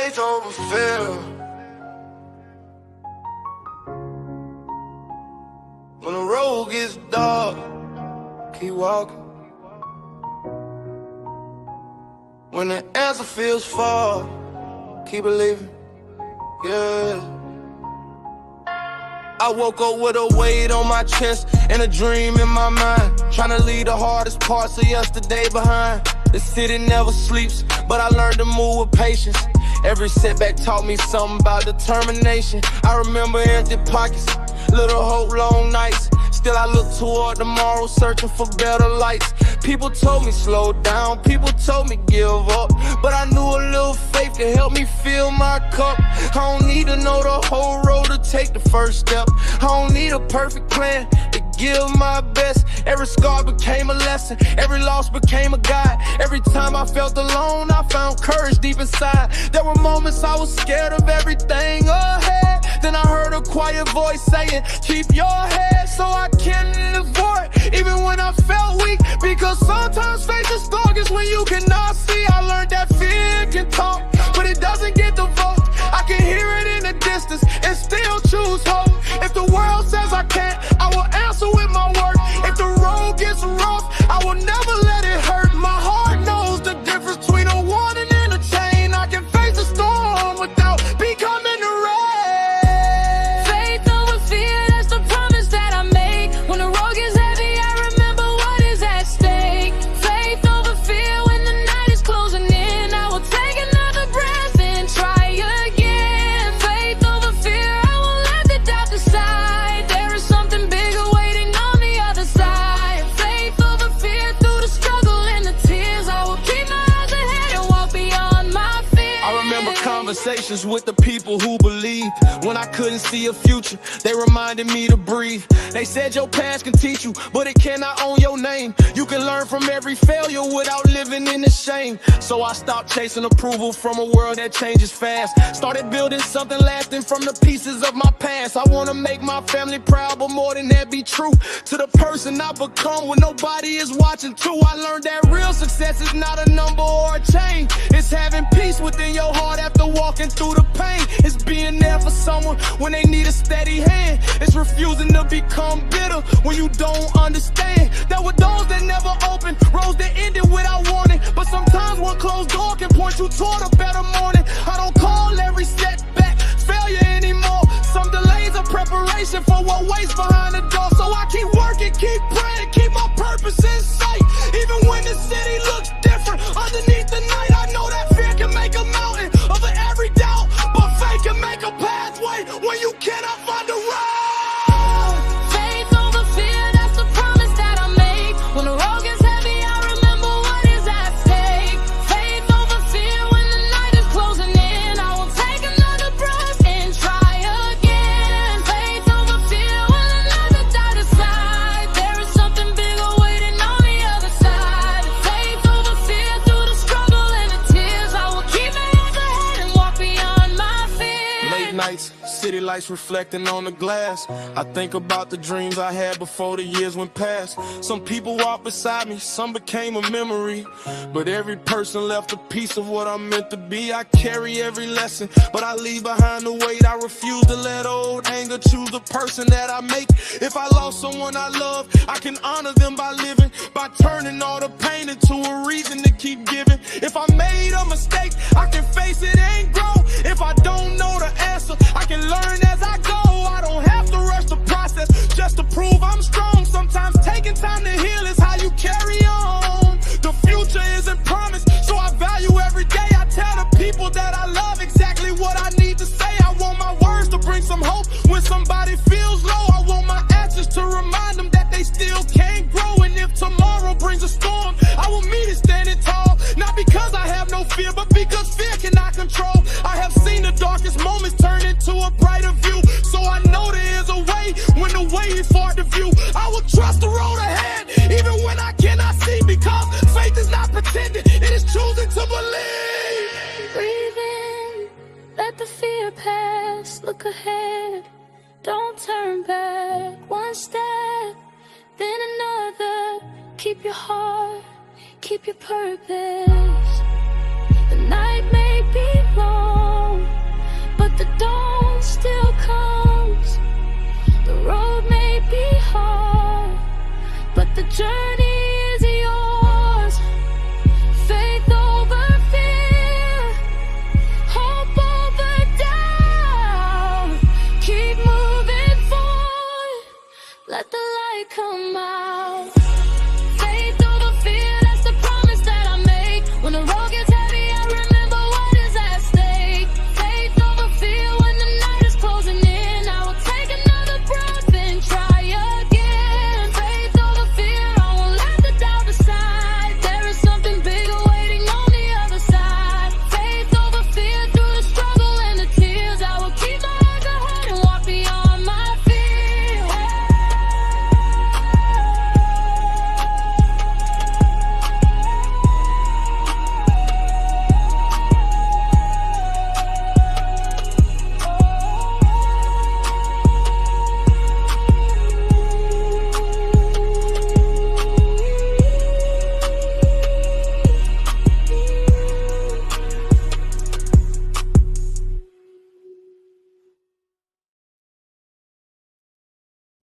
faith over fear. When the road gets dark, keep walking. When the answer feels far, keep believing, yeah. I woke up with a weight on my chest and a dream in my mind, trying to leave the hardest parts of yesterday behind. The city never sleeps, but I learned to move with patience. Every setback taught me something about determination. I remember empty pockets, little hope, long nights. Still I look toward tomorrow, searching for better lights. People told me slow down, people told me give up, but I knew a little faith could help me fill my cup. I don't need to know the whole road to take the first step. I don't need a perfect plan to give my best. Every scar became a lesson, every loss became a guide. Every time I felt alone, I found courage deep inside. There were moments I was scared of everything ahead. Then I heard a quiet voice saying, keep your head so I can avoid, even when I felt weak. Because sometimes faith is strongest when you cannot see. I learned that fear can talk, but it doesn't get the vote. I can hear it in the distance and still choose hope. If the world says I can't, I will answer with my work. If the road gets rough, I will never let it hurt. My heart knows the difference between a warning and a chain. I can face the storm without becoming the rain. Faith over fear, that's the promise that I make. When the road gets heavy, I remember what is at stake. Faith over fear, when the night is closing in, I will take another breath and try again. Faith over fear, I won't let the doubt decide. There is something bigger waiting on the other side. Faith over fear, through the struggle and the tears, I will keep my eyes ahead and walk beyond my fears. I remember conversations with the people who believed. When I couldn't see a future, they reminded me to breathe. They said your past can teach you, but it cannot own your name. You can learn from every failure without living in the shame. So I stopped chasing approval from a world that changes fast. Started building something lasting from the pieces of my past. I wanna make my family proud, but more than that, be true to the person I become when nobody is watching too. I learned that real success is not a number or a chain. It's having peace within your heart after walking through the pain. It's being there for someone when they need a steady hand. It's refusing to become bitter when you don't understand. There were doors that never opened, roads that ended without warning. But sometimes one closed door can point you toward a better morning. I don't call every setback failure anymore. Some delays are preparation for what waits behind the door. So I keep working, keep praying, keep my purpose in sight. Even when the city looks different, underneath the night, I know that fear can make a mountain of every doubt, but faith can make a pathway when you cannot find a road. Faith over fear, that's the promise that I make. When the road gets heavy, I remember what is at stake. Faith over fear, when the night is closing in, I will take another breath and try again. Faith over fear, when another doubt aside, there is something bigger waiting on the other side. Faith over fear, through the struggle and the tears, I will keep my eyes ahead and walk beyond my fears. Late nights, city lights reflecting on the glass. I think about the dreams I had before the years went past. Some people walked beside me, some became a memory, but every person left a piece of what I'm meant to be. I carry every lesson, but I leave behind the weight. I refuse to let old anger choose the person that I make. If I lost someone I love, I can honor them by living, by turning all the pain into a reason to keep giving. If I made a mistake, I can face it and grow. If I don't know the answer, I can learn as I go. I don't have to rush the process just to prove I'm strong. Sometimes taking time to heal is how you carry on. The future isn't promised, so I value every day. I tell the people that I love exactly what I need to say. I want my words to bring some hope when somebody feels low. I want my actions to remind them that they still can grow. And if tomorrow brings a storm, I will meet it standing tall. Not because I have no fear, but because fear cannot control. I have seen the darkest moments turn into a brighter view, so I know there is a way when the way is hard to view. I will trust the road ahead, even when I cannot see, because faith is not pretending, it is choosing to believe. Breathe in, let the fear pass, look ahead, don't turn back. One step, then another. Keep your heart, keep your purpose. The night may be long, the journey